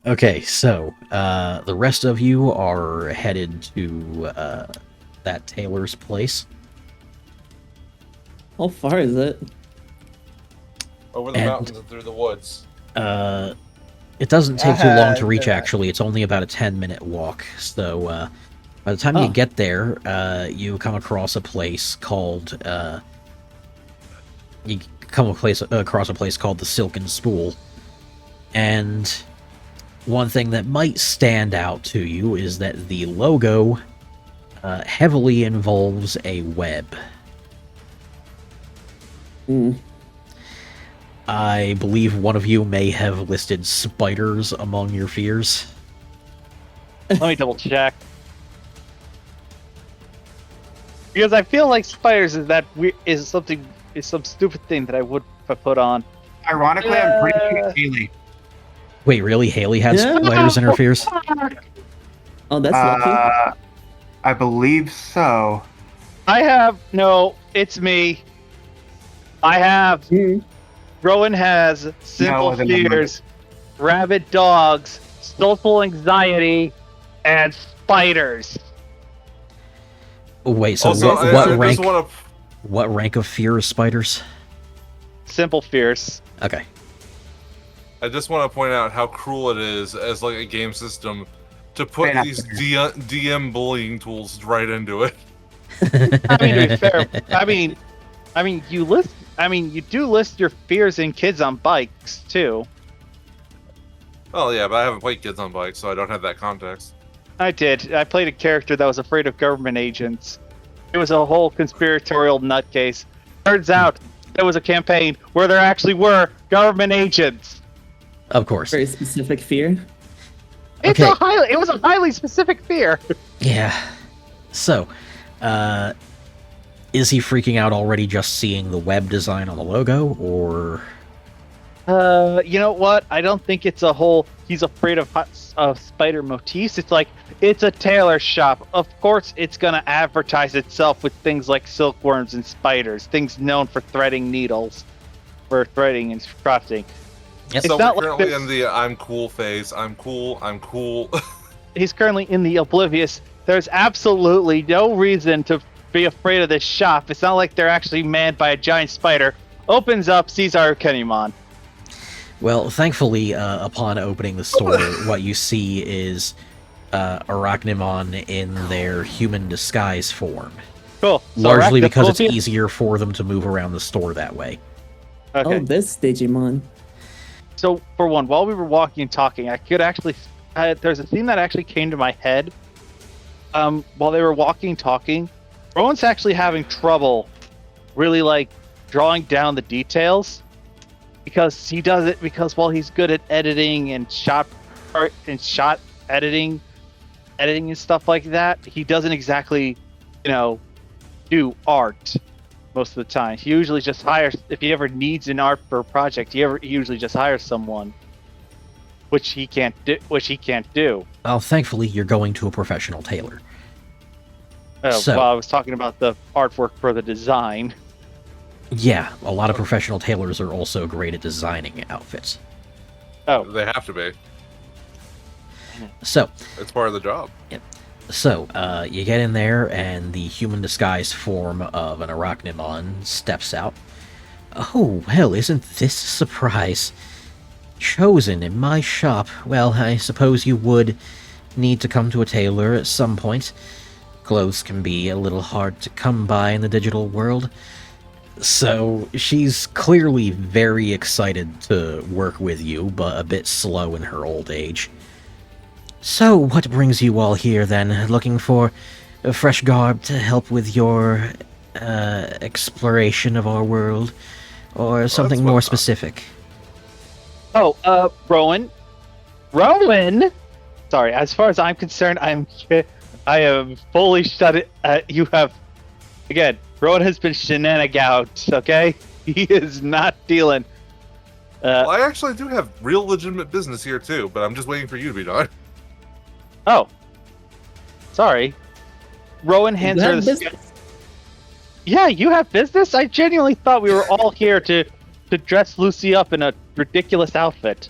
Okay, so the rest of you are headed to that Tailor's place. How far is it? Over the mountains and through the woods. It doesn't take too long to reach, actually. It's only about a 10-minute walk. So by the time you get there, you come across a place called... across a place called the Silken Spool. And one thing that might stand out to you is that the logo heavily involves a web. I believe one of you may have listed spiders among your fears. Let me double check. Because I feel like spiders is some stupid thing that I would put on. Ironically, I'm pretty sure it's Hailey. Wait, really? Hailey had spiders in her fears? Oh, that's lucky. I believe so. No, it's me. Rowan has simple fears, rabid dogs, soulful anxiety, and spiders. Wait, so Also, what rank of fear is spiders? Simple fears. Okay. I just want to point out how cruel it is as like a game system to put these DM bullying tools right into it. I mean, to be fair, you do list your fears in Kids on Bikes too. Oh yeah, but I haven't played Kids on Bikes, so I don't have that context. I did. I played a character that was afraid of government agents. It was a whole conspiratorial nutcase. Turns out there was a campaign where there actually were government agents. Of course. Very specific fear. It was a highly specific fear. Yeah. So, is he freaking out already just seeing the web design on the logo, or? You know what? I don't think it's he's afraid of spider motifs. It's like, it's a tailor shop. Of course it's gonna advertise itself with things like silkworms and spiders, things known for threading needles, for threading and crafting. Yep. So we're currently in the I'm cool phase. I'm cool. He's currently in the oblivious. There's absolutely no reason to be afraid of this shop. It's not like they're actually manned by a giant spider. Opens up, sees our Kenimon. Well, thankfully, upon opening the store, what you see is Arachnimon in their human disguise form. Cool. So largely because it's easier for them to move around the store that way. Okay. Oh, this Digimon. So, for one, while we were walking and talking, I could actually... there's a theme that actually came to my head. While they were walking and talking, Rowan's actually having trouble really, drawing down the details. Because he does it while he's good at editing and shot editing and stuff like that, he doesn't exactly, do art most of the time. He usually just hires, if he ever needs an art for a project, he usually just hires someone, which he can't do. Well, thankfully, you're going to a professional tailor. Well, I was talking about the artwork for the design. Yeah, a lot of professional tailors are also great at designing outfits. Oh. They have to be. So. It's part of the job. Yep. So, you get in there, and the human disguise form of an Arachnimon steps out. Oh, well, isn't this a surprise? Chosen in my shop. Well, I suppose you would need to come to a tailor at some point. Clothes can be a little hard to come by in the digital world. So, she's clearly very excited to work with you, but a bit slow in her old age. So, what brings you all here, then? Looking for a fresh garb to help with your, exploration of our world? Or something more specific? Oh, Rowan? Sorry, as far as I'm concerned, I am fully shut it. You have... Again, Rowan has been shenanigout, okay? He is not dealing. Well, I actually do have real legitimate business here, too, but I'm just waiting for you to be done. Oh. Sorry. Rowan hands her the... Yeah, you have business? I genuinely thought we were all here to dress Lucy up in a ridiculous outfit.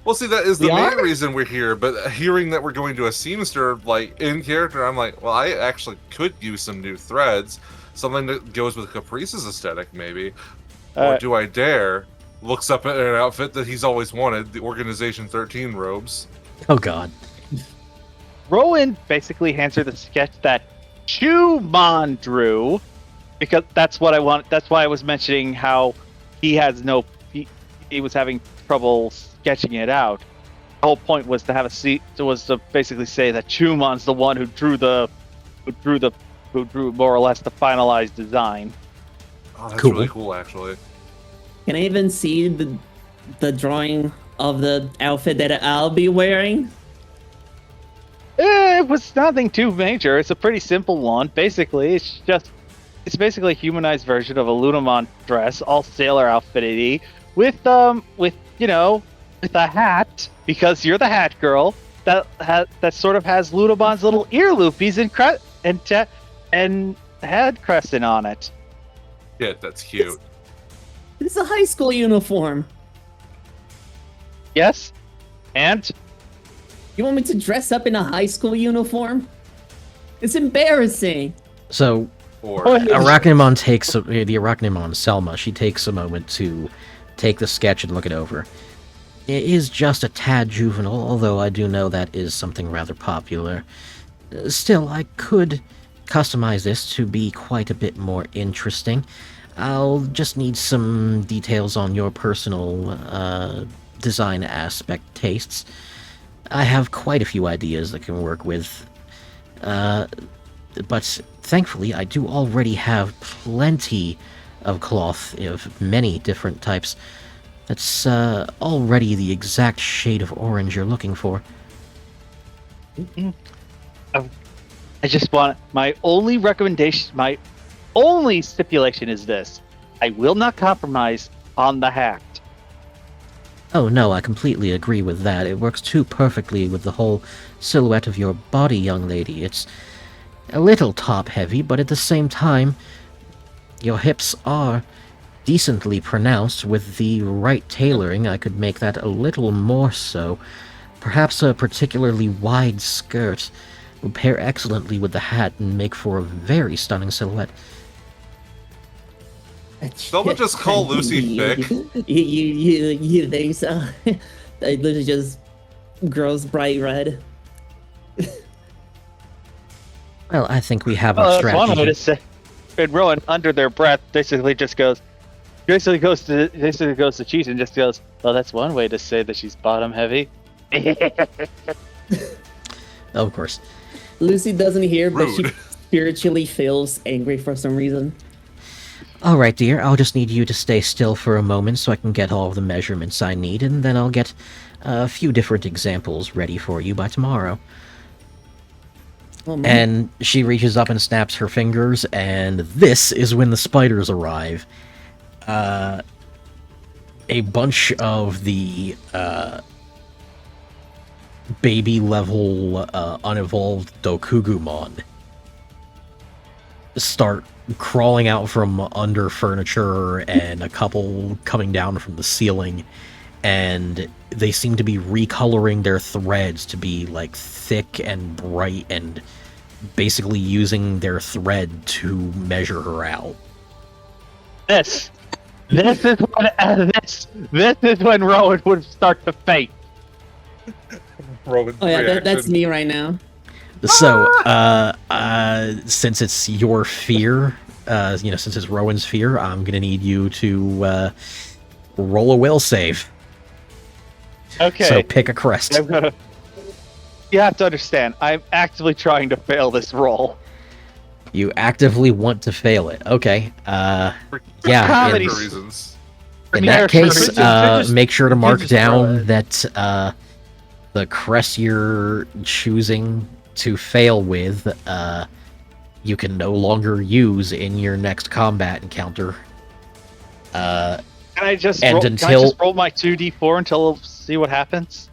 Well, see, that is the We main are? reason we're here. But hearing that we're going to a seamster, like in character, I'm like, well, I actually could use some new threads, something that goes with Caprice's aesthetic, maybe. Or do I dare? Looks up at an outfit that he's always wanted, the Organization 13 robes. Oh God. Rowan basically hands her the sketch that Chumon drew, because that's what I want. That's why I was mentioning how he has no. He was having trouble sketching it out. The whole point was to have a seat. Was to basically say that Chumon's the one who drew more or less the finalized design. Oh, that's Cool. really cool, actually. Can I even see the drawing of the outfit that I'll be wearing? It was nothing too major. It's a pretty simple one. Basically, it's basically a humanized version of a Lunamon dress, all sailor outfitty, with a hat, because you're the hat girl. That sort of has Lunamon's little ear loopies and head crescent on it. Yeah, that's cute. It's a high school uniform. Yes, and You want me to dress up in a high school uniform? It's embarrassing. So Or Arachnimon takes the Arachnimon Selma. She takes a moment to take the sketch and look it over. It is just a tad juvenile, although I do know that is something rather popular. Still, I could customize this to be quite a bit more interesting. I'll just need some details on your personal design aspect tastes. I have quite a few ideas that can work with, but thankfully I do already have plenty of cloth of many different types. That's already the exact shade of orange you're looking for. I just want my only recommendation, my only stipulation is this: I will not compromise on the hat. Oh no, I completely agree with that. It works too perfectly with the whole silhouette of your body, young lady. It's a little top-heavy, but at the same time, your hips are decently pronounced. With the right tailoring, I could make that a little more so. Perhaps a particularly wide skirt would pair excellently with the hat and make for a very stunning silhouette. Someone just call Lucy thick. You think so? That literally just grows bright red. Well, I think we have Well, our that's one way to strategy. say. And Rowan, under their breath, basically goes to Cheese and just goes, "Well, that's one way to say that she's bottom heavy." Of course. Lucy doesn't hear, but she Rude. spiritually feels angry for some reason. Alright, dear, I'll just need you to stay still for a moment so I can get all of the measurements I need, and then I'll get a few different examples ready for you by tomorrow. Oh, man. And she reaches up and snaps her fingers, and this is when the spiders arrive. A bunch of the baby-level unevolved Dokugumon start crawling out from under furniture, and a couple coming down from the ceiling, and they seem to be recoloring their threads to be like thick and bright, and basically using their thread to measure her out. This is when Rowan would start to faint. Rowan's Oh yeah, that's reaction. me right now. So, since it's your fear, since it's Rowan's fear, I'm gonna need you to roll a will save. Okay. So pick a crest. I'm gonna. You have to understand, I'm actively trying to fail this roll. You actively want to fail it. Okay. For Yeah. comedy. In, reasons. in that case, make sure to mark just roll down it. that the crest you're choosing to fail with, you can no longer use in your next combat encounter. Can I just and roll, until- can I just roll my 2d4 until see what happens?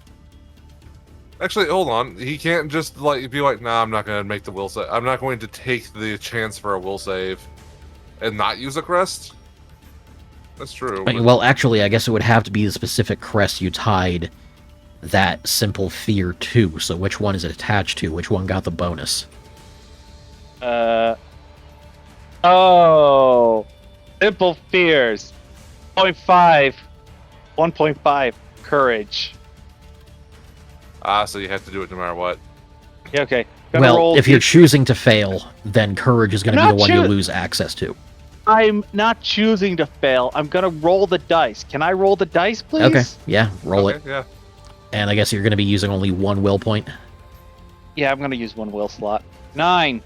Actually, hold on. He can't just be like, nah, I'm not going to make the will save. I'm not going to take the chance for a will save and not use a crest. That's true. but- Well, actually, I guess it would have to be the specific crest you tied that simple fear too. So which one is it attached to? Which one got the bonus? Oh, simple fears. 1.5 courage. So you have to do it no matter what. Yeah, okay. Well, if you're choosing to fail, then courage is going to be the one you lose access to. I'm not choosing to fail. I'm gonna roll the dice. Can I roll the dice, please? Okay, yeah, roll it. Yeah. And I guess you're going to be using only one will point. Yeah, I'm gonna use one will slot. 9.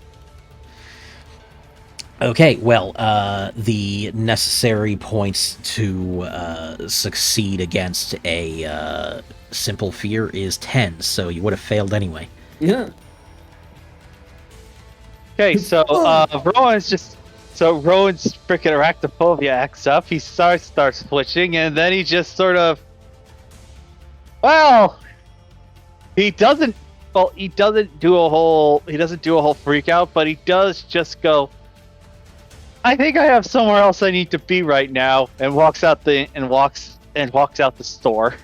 Okay, well, the necessary points to succeed against a simple fear is 10, so you would have failed anyway. Yeah. Okay, so Rowan's freaking arachnophobia acts up. He starts twitching, and then he just sort of, well, he doesn't do a whole freak out, but he does just go, I think I have somewhere else I need to be right now, and walks out the store.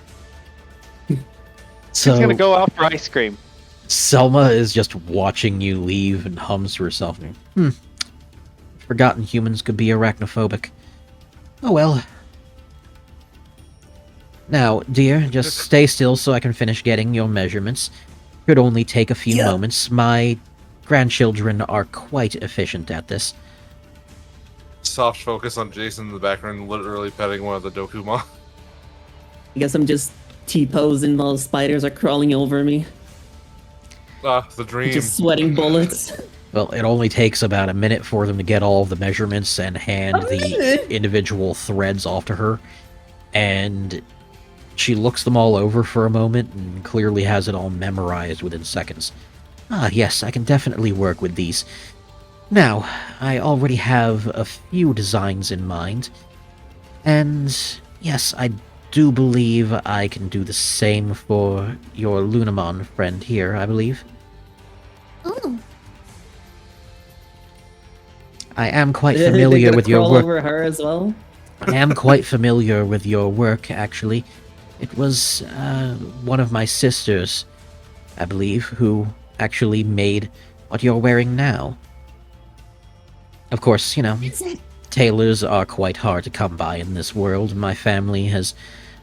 So He's gonna go out for ice cream. Selma is just watching you leave and hums to herself. Forgotten humans could be arachnophobic. Oh well. Now, dear, just stay still so I can finish getting your measurements. Could only take a few moments. My grandchildren are quite efficient at this. Soft focus on Jason in the background, literally petting one of the Dokumon. I guess I'm just T-posing while spiders are crawling over me. The dream. Just sweating bullets. Well, it only takes about a minute for them to get all of the measurements and hand the individual threads off to her. And she looks them all over for a moment and clearly has it all memorized within seconds. Ah, yes, I can definitely work with these. Now, I already have a few designs in mind. And yes, I do believe I can do the same for your Lunamon friend here, I believe. Oh. I am quite familiar with your work. Over her as well. I am quite familiar with your work, actually. It was one of my sisters, I believe, who actually made what you're wearing now. Of course, you know, tailors are quite hard to come by in this world. My family has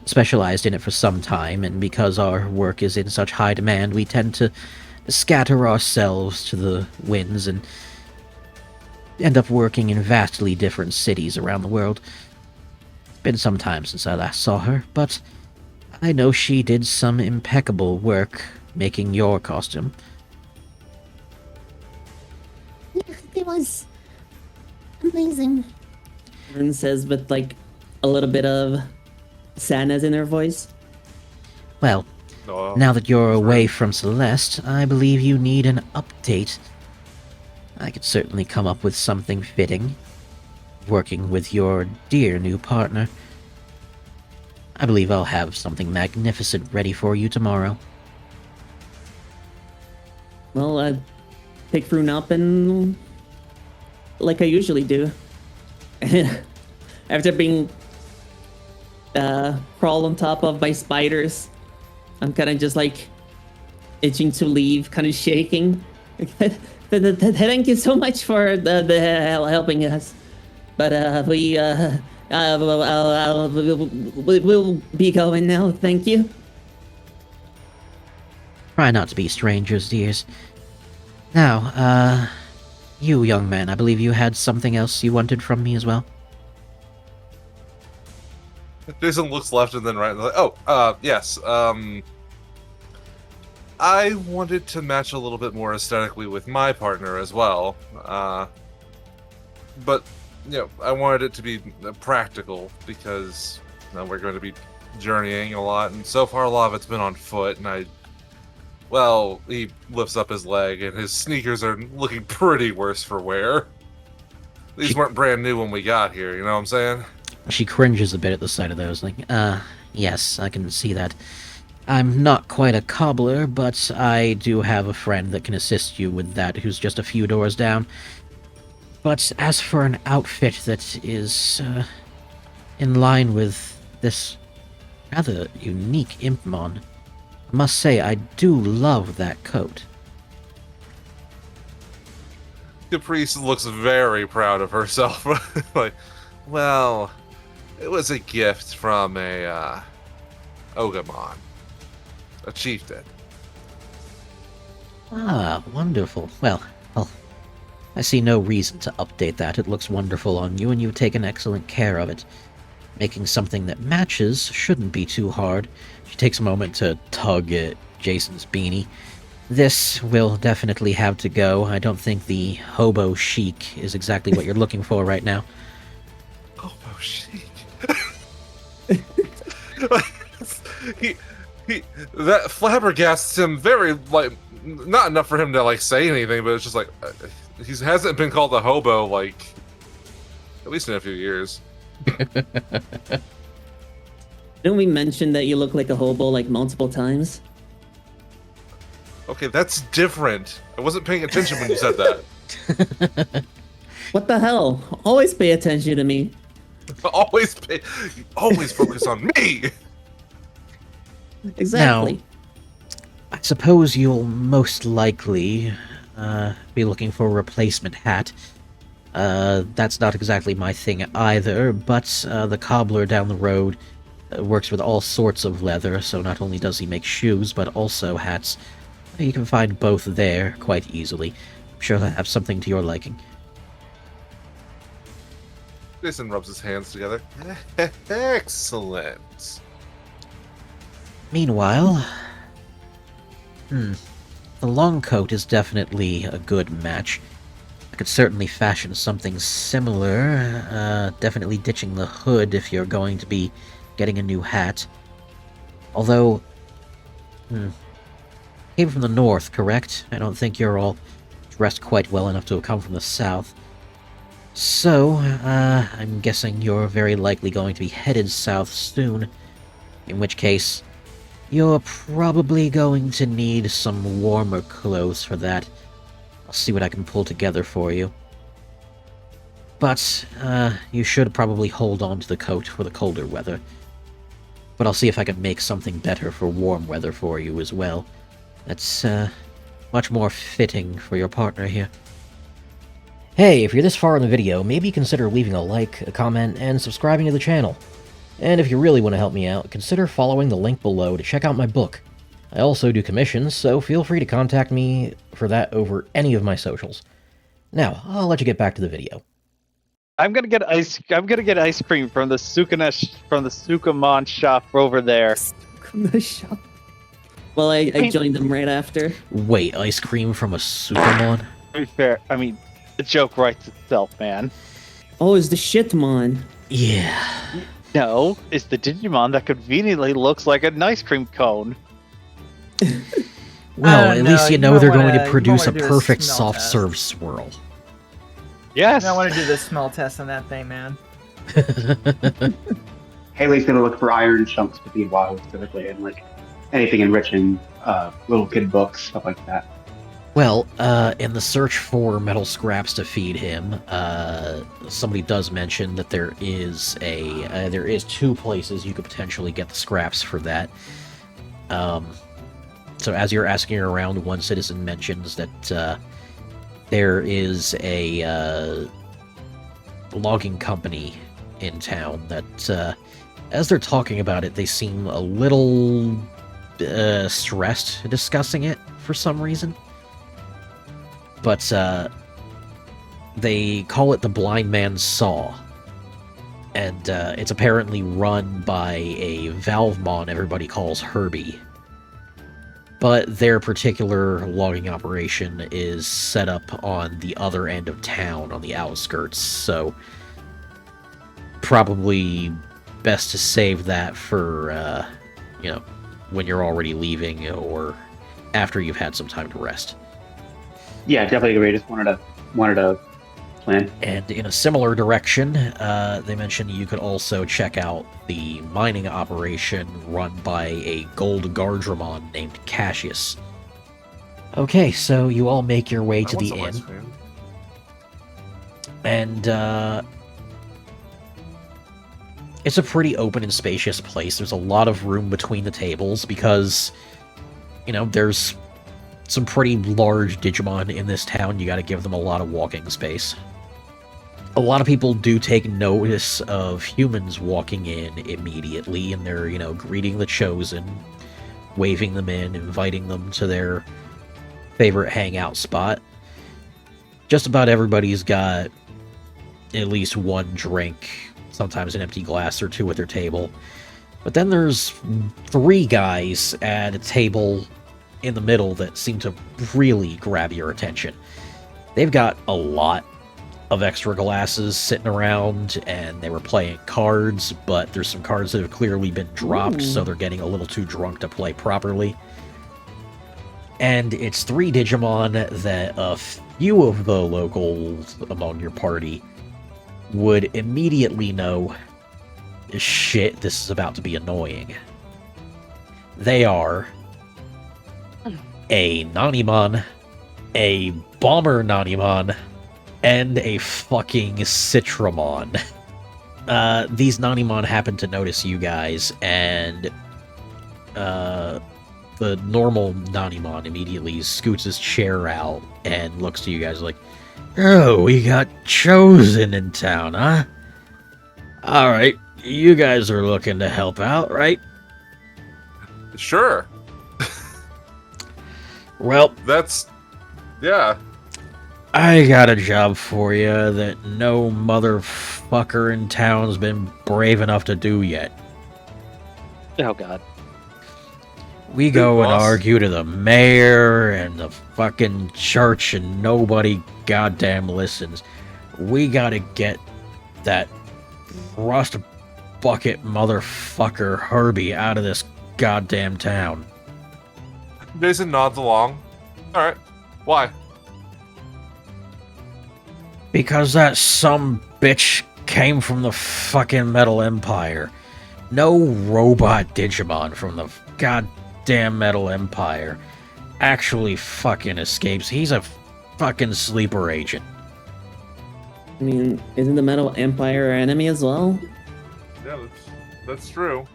specialized in it for some time, and because our work is in such high demand, we tend to scatter ourselves to the winds and end up working in vastly different cities around the world. It's been some time since I last saw her, but I know she did some impeccable work making your costume. Yeah, it was amazing. Rune says with like a little bit of sadness in her voice. Well, now that you're away from Celeste, I believe you need an update. I could certainly come up with something fitting, working with your dear new partner. I believe I'll have something magnificent ready for you tomorrow. Well, I pick Rune up and like I usually do. After being crawled on top of by spiders, I'm kind of just like itching to leave, kind of shaking. Thank you so much for the helping us, but we'll be going now. Thank you. Try not to be strangers, dears. Now, you young man, I believe you had something else you wanted from me as well? Jason looks left and then right and like, yes. I wanted to match a little bit more aesthetically with my partner as well. But, you know, I wanted it to be practical because we're going to be journeying a lot, and so far a lot of it's been on foot, and he lifts up his leg, and his sneakers are looking pretty worse for wear. These weren't brand new when we got here, you know what I'm saying? She cringes a bit at the sight of those, like, yes, I can see that. I'm not quite a cobbler, but I do have a friend that can assist you with that who's just a few doors down. But as for an outfit that is in line with this rather unique Impmon, Must say, I do love that coat. Caprice looks very proud of herself. Like, well, it was a gift from a Ogamon, a chieftain. Ah, wonderful. Well, I see no reason to update that. It looks wonderful on you, and you've taken excellent care of it. Making something that matches shouldn't be too hard. She takes a moment to tug at Jason's beanie. This will definitely have to go. I don't think the hobo chic is exactly what you're looking for right now. Hobo chic. he that flabbergasts him very, like, not enough for him to like say anything, but it's just like he hasn't been called a hobo like at least in a few years. Didn't we mention that you look like a hobo like multiple times? Okay, that's different. I wasn't paying attention when you said that. What the hell? Always pay attention to me. Always focus on me. Exactly. Now, I suppose you'll most likely be looking for a replacement hat. That's not exactly my thing either, but the cobbler down the road works with all sorts of leather, so not only does he make shoes, but also hats. You can find both there quite easily. I'm sure they'll have something to your liking. Jason rubs his hands together. Excellent. Meanwhile, the long coat is definitely a good match. I could certainly fashion something similar, definitely ditching the hood if you're going to be getting a new hat. Although, came from the north, correct? I don't think you're all dressed quite well enough to have come from the south. So, I'm guessing you're very likely going to be headed south soon, in which case, you're probably going to need some warmer clothes for that. I'll see what I can pull together for you. But, you should probably hold on to the coat for the colder weather. But I'll see if I can make something better for warm weather for you as well. That's, much more fitting for your partner here. Hey, if you're this far in the video, maybe consider leaving a like, a comment, and subscribing to the channel. And if you really want to help me out, consider following the link below to check out my book. I also do commissions, so feel free to contact me for that over any of my socials. Now, I'll let you get back to the video. I'm gonna get ice cream from the Sukamon shop over there. The shop. Well, I joined them right after. Wait, ice cream from a Sukamon? To be fair, I mean, the joke writes itself, man. Oh, it's the shitmon. Yeah. No, it's the Digimon that conveniently looks like an ice cream cone. Well, at least you know they're going to produce a do perfect smell test. soft-serve swirl. Yes. I want to do the smell test on that thing, man. Haley's gonna look for iron chunks to feed Wahoo specifically, and like anything enriching, little kid books, stuff like that. Well, in the search for metal scraps to feed him, somebody does mention that there is two places you could potentially get the scraps for that. So as you're asking around, one citizen mentions that there is a logging company in town that, as they're talking about it, they seem a little stressed discussing it for some reason. But they call it the Blind Man's Saw. And it's apparently run by a Valvemon everybody calls Herbie. But their particular logging operation is set up on the other end of town, on the outskirts, so probably best to save that for, when you're already leaving or after you've had some time to rest. Yeah, definitely agree. Just wanted to plan. And in a similar direction, they mentioned you could also check out the mining operation run by a gold Gardramon named Cassius. Okay, so you all make your way to the inn. And it's a pretty open and spacious place. There's a lot of room between the tables because there's some pretty large Digimon in this town. You got to give them a lot of walking space. A lot of people do take notice of humans walking in immediately, and they're, greeting the Chosen, waving them in, inviting them to their favorite hangout spot. Just about everybody's got at least one drink, sometimes an empty glass or two at their table. But then there's 3 guys at a table in the middle that seem to really grab your attention. They've got a lot of extra glasses sitting around, and they were playing cards, but there's some cards that have clearly been dropped, so they're getting a little too drunk to play properly. And it's 3 Digimon that a few of the locals among your party would immediately know, shit, this is about to be annoying. They are a Nanimon, a Bomber Nanimon, and a fucking Citramon. These Nanimon happen to notice you guys, and the normal Nanimon immediately scoots his chair out and looks to you guys like, "Oh, we got Chosen in town, huh? Alright, you guys are looking to help out, right?" Sure. Well, yeah. I got a job for you that no motherfucker in town's been brave enough to do yet. Oh, God. We go and boss. argue to the mayor and the fucking church, and nobody goddamn listens. We gotta get that rust bucket motherfucker Herbie out of this goddamn town. Jason nods along. Alright. Why? Because that some bitch came from the fucking Metal Empire. No robot Digimon from the goddamn Metal Empire actually fucking escapes. He's a fucking sleeper agent. I mean, isn't the Metal Empire our enemy as well? Yeah, that's true.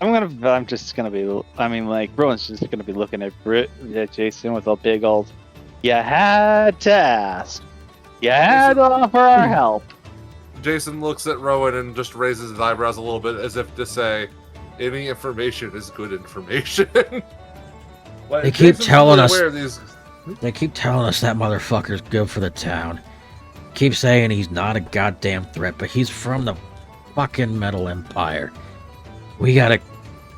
I'm just gonna be. I mean, like, Rowan's just gonna be looking at Jason with a big old. You had to ask. You had to offer our help. Jason looks at Rowan and just raises his eyebrows a little bit as if to say, any information is good information. Like, They keep Jason's telling really us- aware of these. They keep telling us that motherfucker's good for the town. Keep saying he's not a goddamn threat, but he's from the fucking Metal Empire. We gotta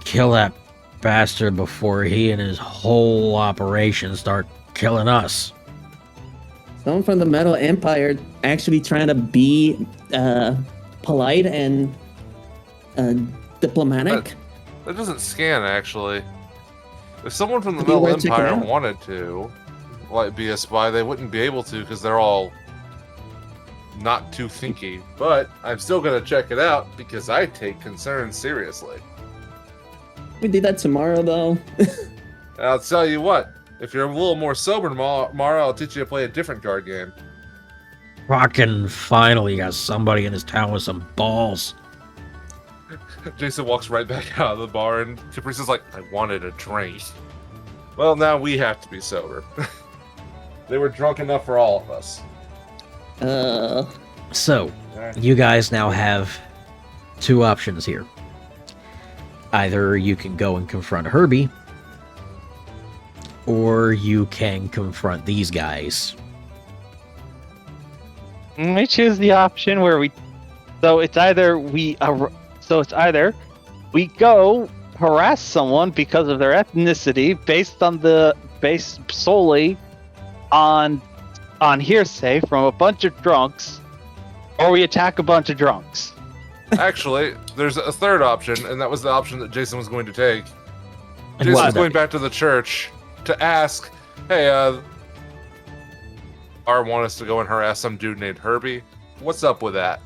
kill that bastard before he and his whole operation start killing us. Someone from the Metal Empire actually trying to be polite and diplomatic. That doesn't scan, actually. If someone from the Maybe Metal we'll check it Empire out. wanted to, like, be a spy, they wouldn't be able to because they're all not too thinky. But I'm still going to check it out because I take concerns seriously. We do that tomorrow, though. And I'll tell you what, if you're a little more sober tomorrow, I'll teach you to play a different card game. Fucking finally got somebody in this town with some balls. Jason walks right back out of the bar, and Caprice is like, I wanted a drink. Well, now we have to be sober. They were drunk enough for all of us. So, you guys now have 2 options here. Either you can go and confront Herbie, or you can confront these guys. We choose the option where we. So it's either we go harass someone because of their ethnicity based solely on hearsay from a bunch of drunks, or we attack a bunch of drunks. Actually, there's a third option, and that was the option that Jason was going to take. And what Jason's would that going be? back to the church to ask, hey, want us to go and harass some dude named Herbie. What's up with that?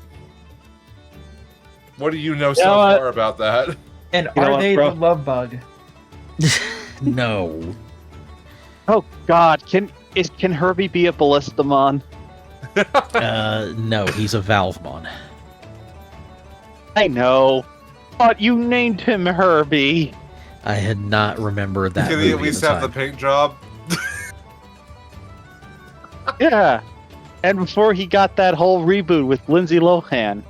What do you know so far about that? And You know are what, they bro? the love bug? No. Oh God, can Herbie be a Ballistamon? No, he's a Valvemon. I know, but you named him Herbie. I had not remembered that. Can movie he at at least the have the time. paint job? Yeah. And before he got that whole reboot with Lindsay Lohan.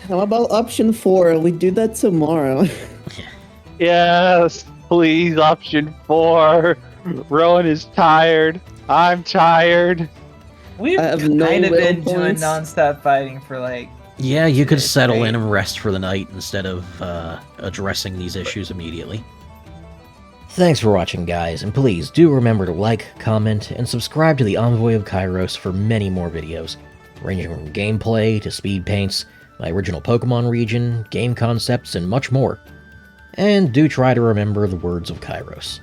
How about option 4? We do that tomorrow. Yes, please, option 4. Rowan is tired. I'm tired. We've I have no kind of will been doing points. non-stop fighting for like. Yeah, you could It's settle great. in and rest for the night instead of addressing these issues immediately. Thanks for watching, guys, and please do remember to like, comment, and subscribe to the Envoy of Kairos for many more videos, ranging from gameplay to speed paints, my original Pokemon region, game concepts, and much more. And do try to remember the words of Kairos.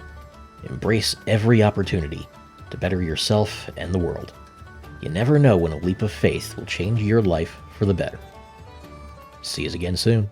Embrace every opportunity to better yourself and the world. You never know when a leap of faith will change your life for the better. See you again soon.